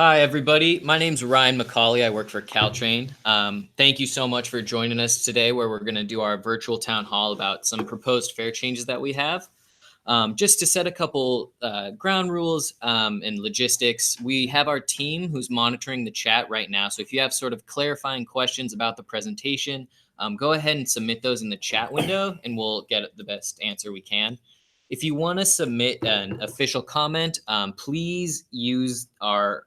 Hi, everybody. My name's Ryan McCauley. I work for Caltrain. Thank you so much for joining us today, where we're going to do our virtual town hall about some proposed fare changes that we have. Just to set a couple ground rules and logistics, we have our team who's monitoring the chat right now. So if you have sort of clarifying questions about the presentation, go ahead and submit those in the chat window, and we'll get the best answer we can. If you want to submit an official comment, please use our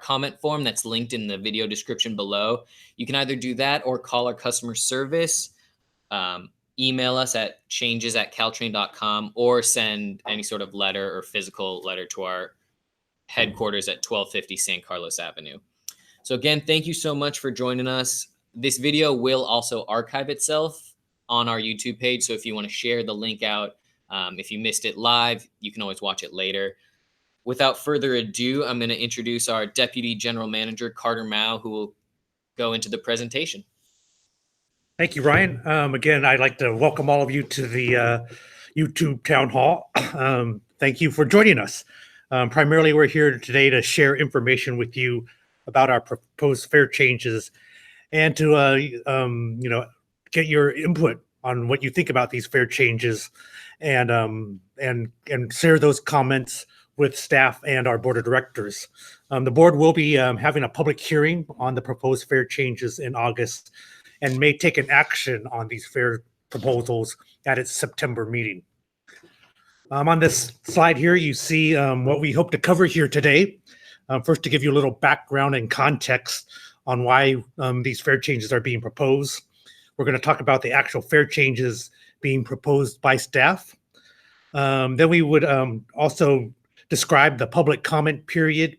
comment form that's linked in the video description below. You can either do that or call our customer service, email us at changes@caltrain.com, or send any sort of letter or physical letter to our headquarters at 1250 San Carlos Avenue. So again, thank you so much for joining us. This video will also archive itself on our YouTube page. So if you want to share the link out, if you missed it live, you can always watch it later. Without further ado, I'm going to introduce our Deputy General Manager, Carter Mao, who will go into the presentation. Thank you, Ryan. Again, I'd like to welcome all of you to the YouTube Town Hall. Thank you for joining us. Primarily, we're here today to share information with you about our proposed fare changes and to get your input on what you think about these fare changes, and share those comments with staff and our board of directors. The board will be having a public hearing on the proposed fare changes in August, and may take an action on these fare proposals at its September meeting. On this slide here, you see what we hope to cover here today. First, to give you a little background and context on why these fare changes are being proposed. We're going to talk about the actual fare changes being proposed by staff. Then we would also describe the public comment period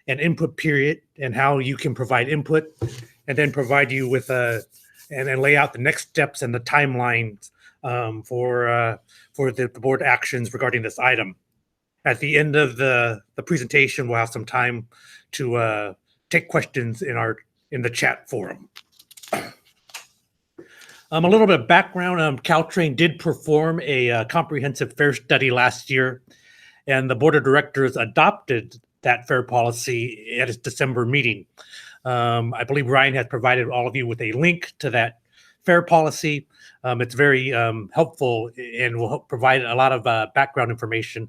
and input period and how you can provide input, and then provide you with and lay out the next steps and the timelines for the board actions regarding this item. At the end of the presentation, we'll have some time to take questions in the chat forum. A little bit of background. Caltrain did perform a comprehensive fare study last year, and the board of directors adopted that fare policy at its December meeting. I believe Ryan has provided all of you with a link to that fare policy. It's very helpful and will help provide a lot of background information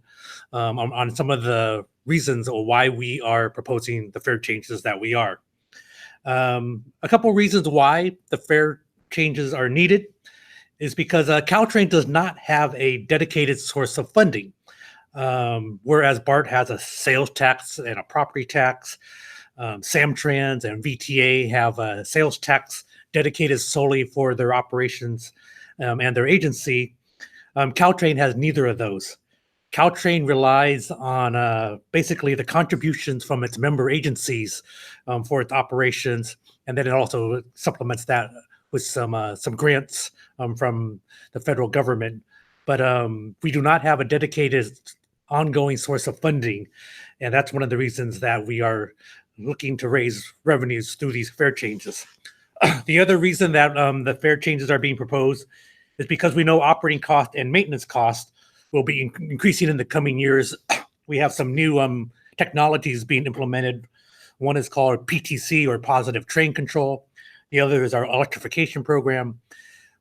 on some of the reasons why we are proposing the fare changes that we are. A couple reasons why the fare changes are needed is because Caltrain does not have a dedicated source of funding. Whereas BART has a sales tax and a property tax, Samtrans and VTA have a sales tax dedicated solely for their operations and their agency. Caltrain has neither of those. Caltrain relies on basically the contributions from its member agencies for its operations, and then it also supplements that with some grants from the federal government. But we do not have a dedicated ongoing source of funding, and that's one of the reasons that we are looking to raise revenues through these fare changes. The other reason that the fare changes are being proposed is because we know operating cost and maintenance cost will be increasing in the coming years. We have some new technologies being implemented. One is called PTC, or Positive Train Control. The other is our electrification program.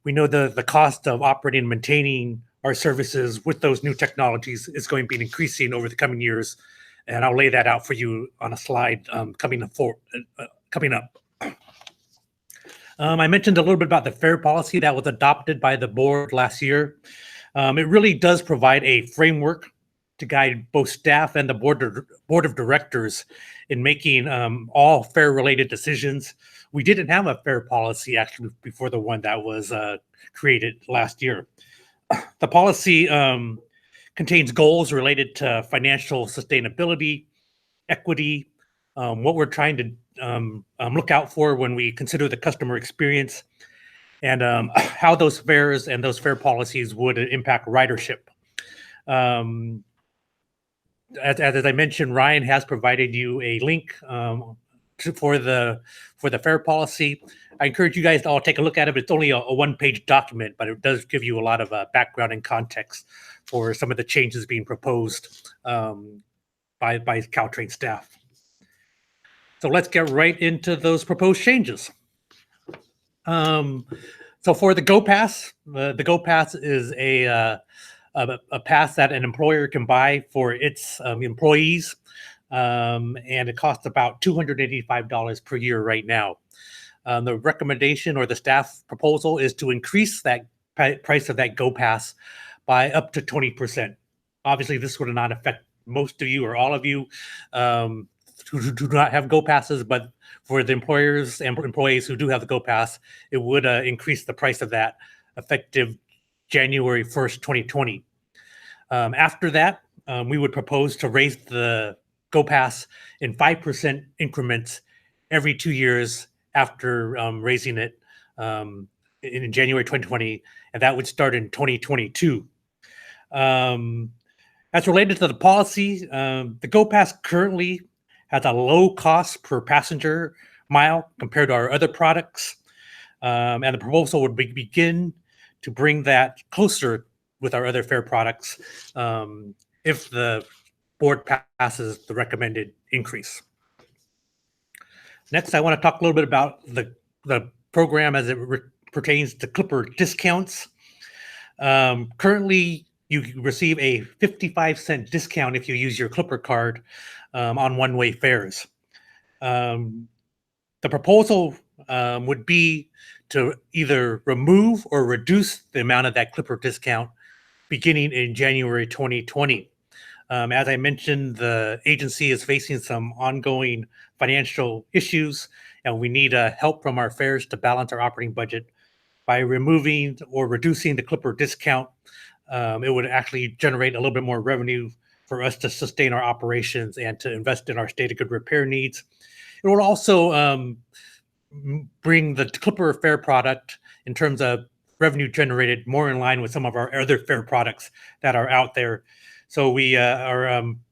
We know the cost of operating and maintaining our services with those new technologies is going to be increasing over the coming years, and I'll lay that out for you on a slide coming up. I mentioned a little bit about the fare policy that was adopted by the board last year. It really does provide a framework to guide both staff and the board of directors in making all fare-related decisions. We didn't have a fare policy actually before the one that was created last year. The policy contains goals related to financial sustainability, equity, what we're trying to look out for when we consider the customer experience, and how those fares and those fare policies would impact ridership. As I mentioned, Ryan has provided you a link for the fare policy. I encourage you guys to all take a look at it. It's only a one-page document, but it does give you a lot of background and context for some of the changes being proposed by Caltrain staff. So let's get right into those proposed changes. So for the GoPass, the GoPass is a pass that an employer can buy for its employees, and it costs about $285 per year right now. The recommendation or the staff proposal is to increase that price of that GoPass by up to 20%. Obviously, this would not affect most of you or all of you who do not have GoPasses, but for the employers and employees who do have the GoPass, it would increase the price of that effective January 1st, 2020. After that, we would propose to raise the GoPass in 5% increments every 2 years after raising it in January 2020, and that would start in 2022. As related to the policy, the GoPass currently has a low cost per passenger mile compared to our other products, and the proposal would begin to bring that closer with our other fare products if the board passes the recommended increase. Next, I want to talk a little bit about the program as it pertains to Clipper discounts. Currently, you receive a 55-cent discount if you use your Clipper card on one-way fares. The proposal would be to either remove or reduce the amount of that Clipper discount beginning in January 2020. As I mentioned, the agency is facing some ongoing financial issues, and we need help from our fares to balance our operating budget. By removing or reducing the Clipper discount, it would actually generate a little bit more revenue for us to sustain our operations and to invest in our state of good repair needs. It will also bring the Clipper fare product in terms of revenue generated more in line with some of our other fare products that are out there. So we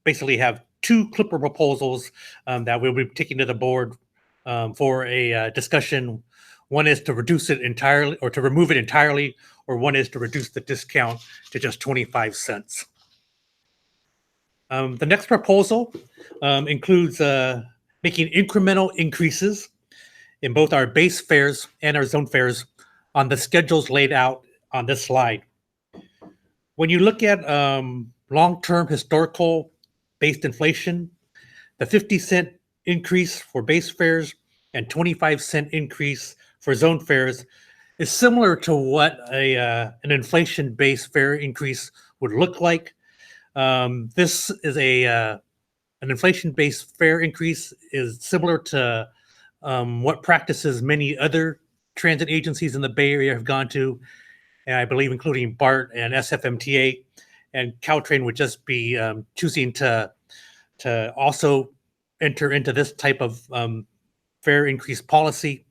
basically have two Clipper proposals that we'll be taking to the board for a discussion. One is to reduce it entirely or to remove it entirely, or one is to reduce the discount to just 25 cents. The next proposal includes making incremental increases in both our base fares and our zone fares on the schedules laid out on this slide. When you look at long-term historical based inflation, the 50-cent increase for base fares and 25-cent increase for zone fares is similar to what an inflation-based fare increase would look like. This is an inflation-based fare increase is similar to what practices many other transit agencies in the Bay Area have gone to, and I believe including BART and SFMTA, and Caltrain would just be choosing to also enter into this type of fare increase policy.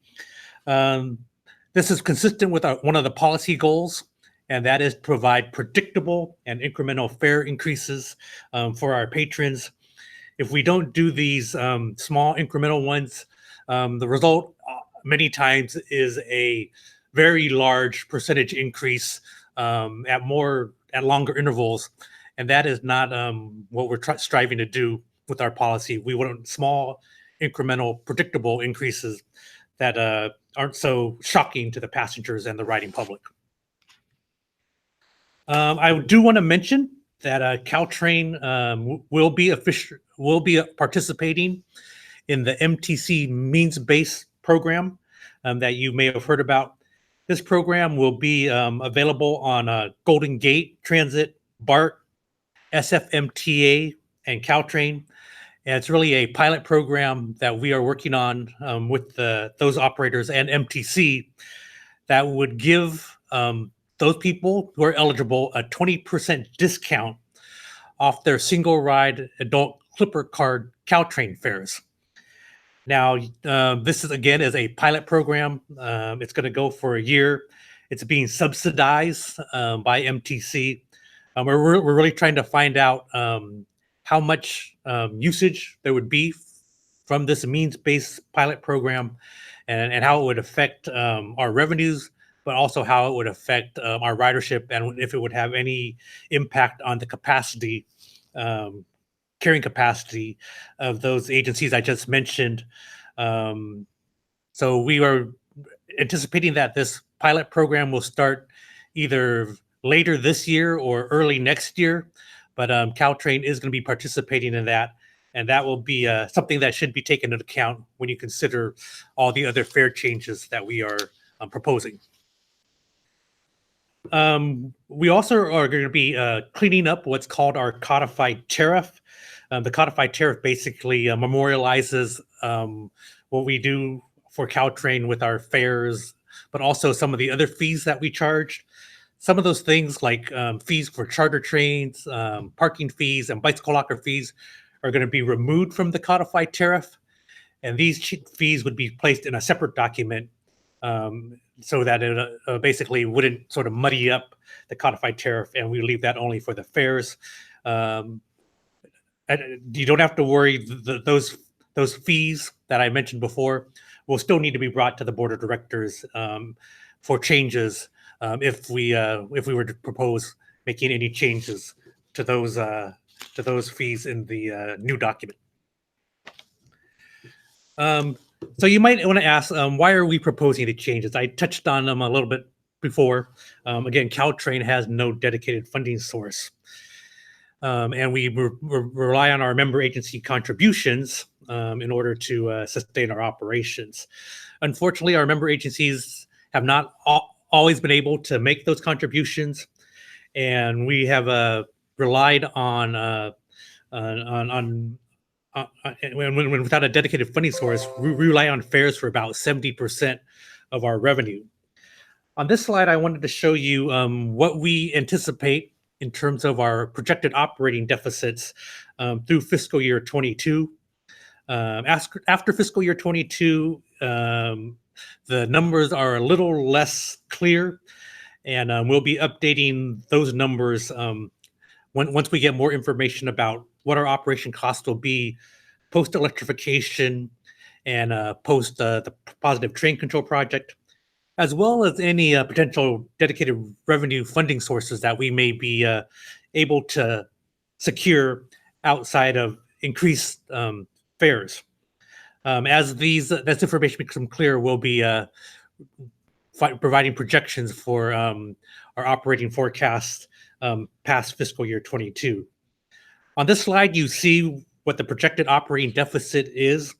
This is consistent with one of the policy goals, and that is to provide predictable and incremental fare increases for our patrons. If we don't do these small incremental ones, the result many times is a very large percentage increase at longer intervals, and that is not what we're striving to do with our policy. We want small, incremental, predictable increases that aren't so shocking to the passengers and the riding public. I do want to mention that Caltrain will be participating in the MTC means-based program that you may have heard about. This program will be available on Golden Gate Transit, BART, SFMTA, and Caltrain. And it's really a pilot program that we are working on with those operators and MTC that would give those people who are eligible a 20% discount off their single ride adult Clipper Card Caltrain fares. Now, this is a pilot program. It's going to go for a year. It's being subsidized by MTC. We're really trying to find out how much usage there would be from this means-based pilot program, and how it would affect our revenues, but also how it would affect our ridership, and if it would have any impact on the capacity carrying capacity of those agencies I just mentioned. So we are anticipating that this pilot program will start either later this year or early next year, but Caltrain is going to be participating in that, and that will be something that should be taken into account when you consider all the other fare changes that we are proposing. We also are going to be cleaning up what's called our Codified Tariff. The Codified Tariff basically memorializes what we do for Caltrain with our fares, but also some of the other fees that we charge. Some of those things like fees for charter trains, parking fees, and bicycle locker fees are going to be removed from the Codified Tariff. And these fees would be placed in a separate document so that it basically wouldn't sort of muddy up the Codified Tariff, and we leave that only for the fares. And you don't have to worry, those fees that I mentioned before will still need to be brought to the Board of Directors for changes if we were to propose making any changes to those fees in the new document. So you might want to ask, why are we proposing the changes? I touched on them a little bit before. Again, Caltrain has no dedicated funding source. And we rely on our member agency contributions in order to sustain our operations. Unfortunately, our member agencies have not always been able to make those contributions, and we have relied on when without a dedicated funding source, we rely on fares for about 70% of our revenue. On this slide, I wanted to show you what we anticipate in terms of our projected operating deficits through fiscal year 22. After fiscal year 22, the numbers are a little less clear, and we'll be updating those numbers once we get more information about what our operation costs will be post-electrification and post the positive train control project, as well as any potential dedicated revenue funding sources that we may be able to secure outside of increased fares. As this information becomes clear, we'll be providing projections for our operating forecast past fiscal year 22. On this slide, you see what the projected operating deficit is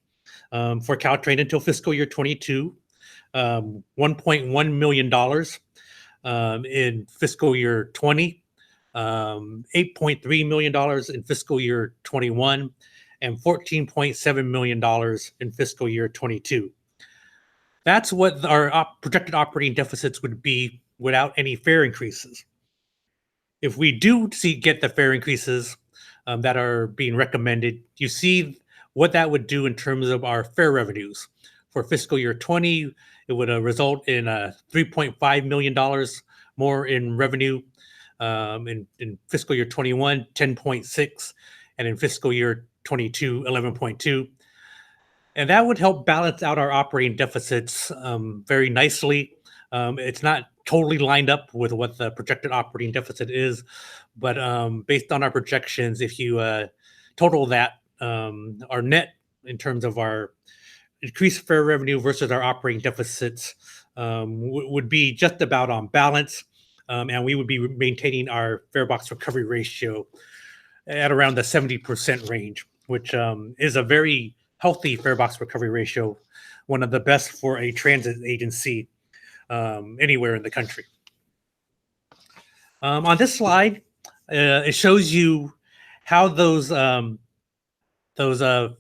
for Caltrain until fiscal year 22. $1.1 million in fiscal year 20, $8.3 million in fiscal year 21, and $14.7 million in fiscal year 22. That's what our projected operating deficits would be without any fare increases. If we do get the fare increases that are being recommended, you see what that would do in terms of our fare revenues. For fiscal year 20, it would result in $3.5 million more in revenue. In fiscal year 21, 10.6, and in fiscal year 22, 11.2. And that would help balance out our operating deficits very nicely. It's not totally lined up with what the projected operating deficit is, but based on our projections, if you total that, our net in terms of our increased fare revenue versus our operating deficits would be just about on balance, and we would be maintaining our fare box recovery ratio at around the 70% range, which is a very healthy fare box recovery ratio, one of the best for a transit agency anywhere in the country. On this slide, it shows you how those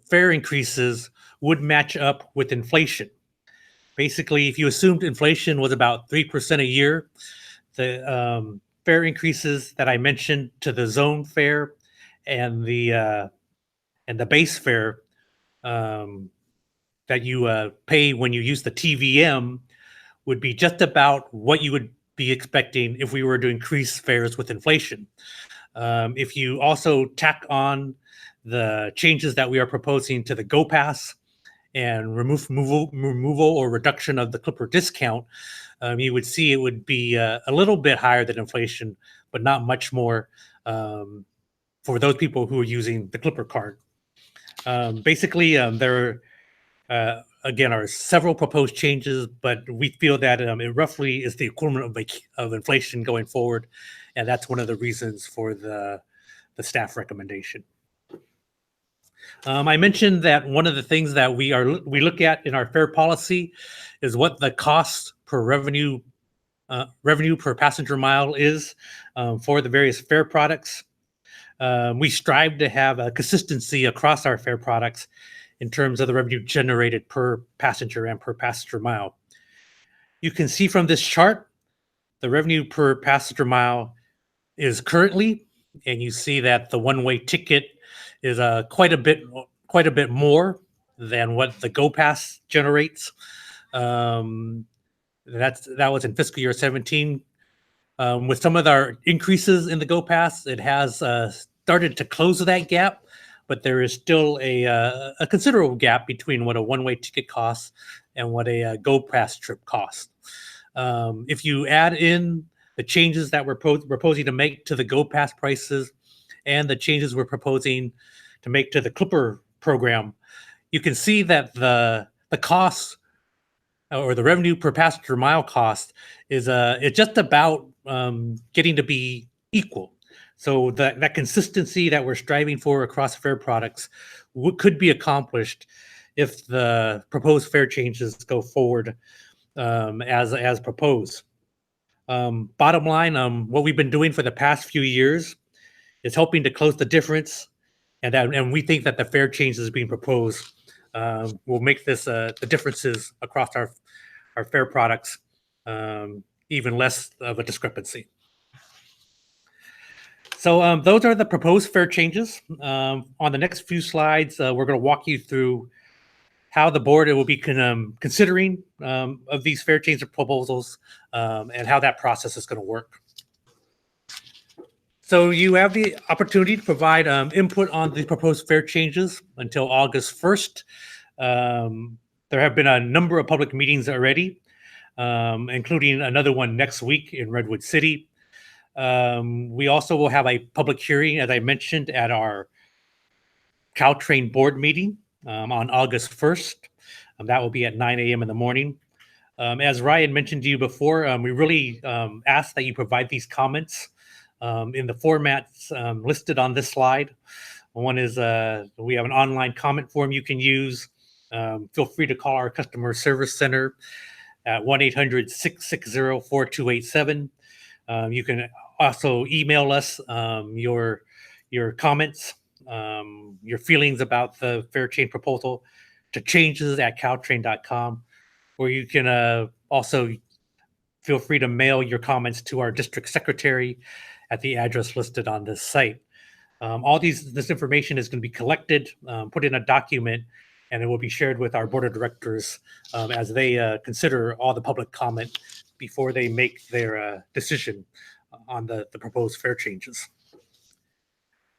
fare increases would match up with inflation. Basically, if you assumed inflation was about 3% a year, the fare increases that I mentioned to the zone fare and the base fare that you pay when you use the TVM would be just about what you would be expecting if we were to increase fares with inflation. If you also tack on the changes that we are proposing to the GoPass and removal or reduction of the Clipper discount, you would see it would be a little bit higher than inflation, but not much more for those people who are using the Clipper Card. Basically, there again are several proposed changes, but we feel that it roughly is the equivalent of inflation going forward, and that's one of the reasons for the staff recommendation. I mentioned that one of the things that we look at in our fare policy is what the cost per revenue per passenger mile is for the various fare products. We strive to have a consistency across our fare products in terms of the revenue generated per passenger and per passenger mile. You can see from this chart, the revenue per passenger mile is currently, and you see that the one-way ticket is quite a bit more than what the GoPass generates. That was in fiscal year 17. With some of our increases in the GoPass, it has started to close that gap, but there is still a considerable gap between what a one-way ticket costs and what a GoPass trip costs. If you add in the changes that we're proposing to make to the GoPass prices and the changes we're proposing to make to the Clipper program, you can see that the cost or the revenue per passenger mile cost is it's just about getting to be equal. So that consistency that we're striving for across fare products could be accomplished if the proposed fare changes go forward as proposed. Bottom line, what we've been doing for the past few years is helping to close the difference, and we think that the fare changes being proposed will make this the differences across our fare products even less of a discrepancy. So those are the proposed fare changes. On the next few slides, we're going to walk you through how the board will be considering of these fare change proposals and how that process is going to work. So you have the opportunity to provide input on the proposed fare changes until August 1st. There have been a number of public meetings already, including another one next week in Redwood City. We also will have a public hearing, as I mentioned, at our Caltrain board meeting on August 1st. That will be at 9 a.m. in the morning. As Ryan mentioned to you before, we really ask that you provide these comments in the formats listed on this slide. One is we have an online comment form you can use. Feel free to call our customer service center at 1-800-660-4287. You can also email us your comments, your feelings about the fare change proposal to changes@caltrain.com, or you can also feel free to mail your comments to our district secretary at the address listed on this site. All this information is going to be collected, put in a document, and it will be shared with our board of directors as they consider all the public comment before they make their decision on the proposed fare changes.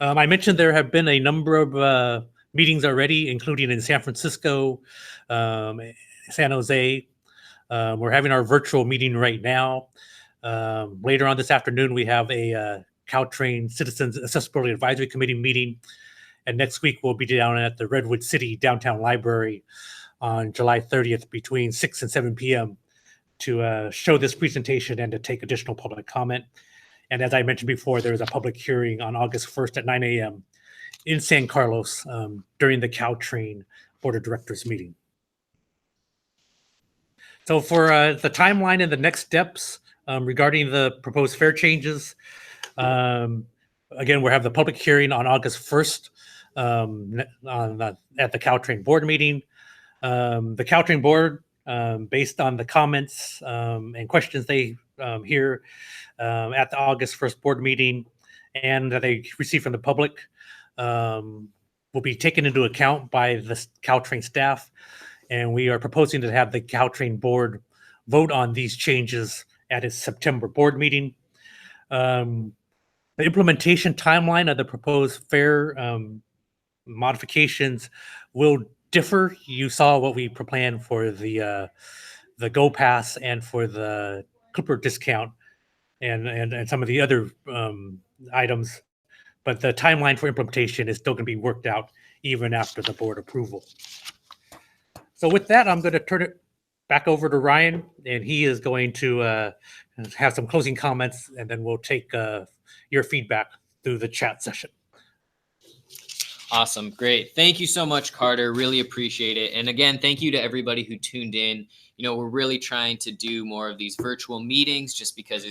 I mentioned there have been a number of meetings already, including in San Francisco, San Jose. We're having our virtual meeting right now. Later on this afternoon, we have a Caltrain Citizens Accessibility Advisory Committee meeting. And next week, we'll be down at the Redwood City Downtown Library on July 30th between 6 and 7 p.m. to show this presentation and to take additional public comment. And as I mentioned before, there's a public hearing on August 1st at 9 a.m. in San Carlos during the Caltrain Board of Directors meeting. So for the timeline and the next steps regarding the proposed fare changes, again, we'll have the public hearing on August 1st at the Caltrain board meeting. The Caltrain board, based on the comments and questions they hear at the August 1st board meeting and that they receive from the public, will be taken into account by the Caltrain staff. And we are proposing to have the Caltrain board vote on these changes at its September board meeting. The implementation timeline of the proposed fare modifications will differ. You saw what we planned for the GoPass and for the Clipper discount and some of the other items. but the timeline for implementation is still going to be worked out even after the board approval. So with that, I'm going to turn it back over to Ryan, and he is going to have some closing comments, and then we'll take your feedback through the chat session. Awesome. Great. Thank you so much, Carter. Really appreciate it. And again, thank you to everybody who tuned in. You know, we're really trying to do more of these virtual meetings just because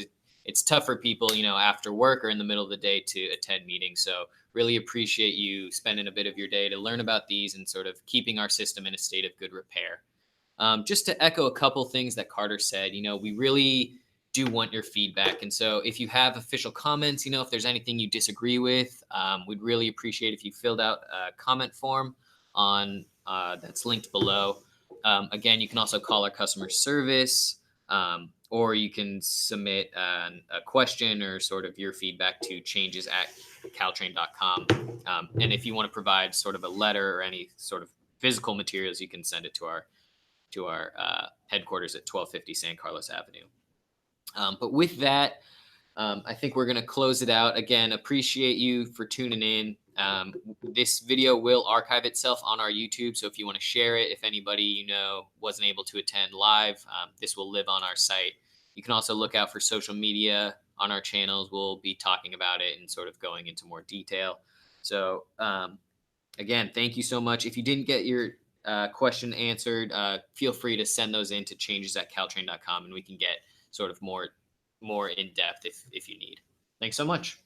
it's tough for people, you know, after work or in the middle of the day to attend meetings. So really appreciate you spending a bit of your day to learn about these and sort of keeping our system in a state of good repair. Just to echo a couple things that Carter said, you know, we really do want your feedback. And so if you have official comments, you know, if there's anything you disagree with, we'd really appreciate if you filled out a comment form on that's linked below. Again, you can also call our customer service, or you can submit a question or sort of your feedback to changes@caltrain.com. And if you want to provide sort of a letter or any sort of physical materials, you can send it to our headquarters at 1250 San Carlos Avenue. But with that, I think we're going to close it out. Again, appreciate you for tuning in. This video will archive itself on our YouTube. So if you want to share it, if anybody you know wasn't able to attend live, this will live on our site. You can also look out for social media on our channels. We'll be talking about it and sort of going into more detail. So again, thank you so much. If you didn't get your question answered, feel free to send those in to changes@caltrain.com and we can get sort of more in depth if you need. Thanks so much.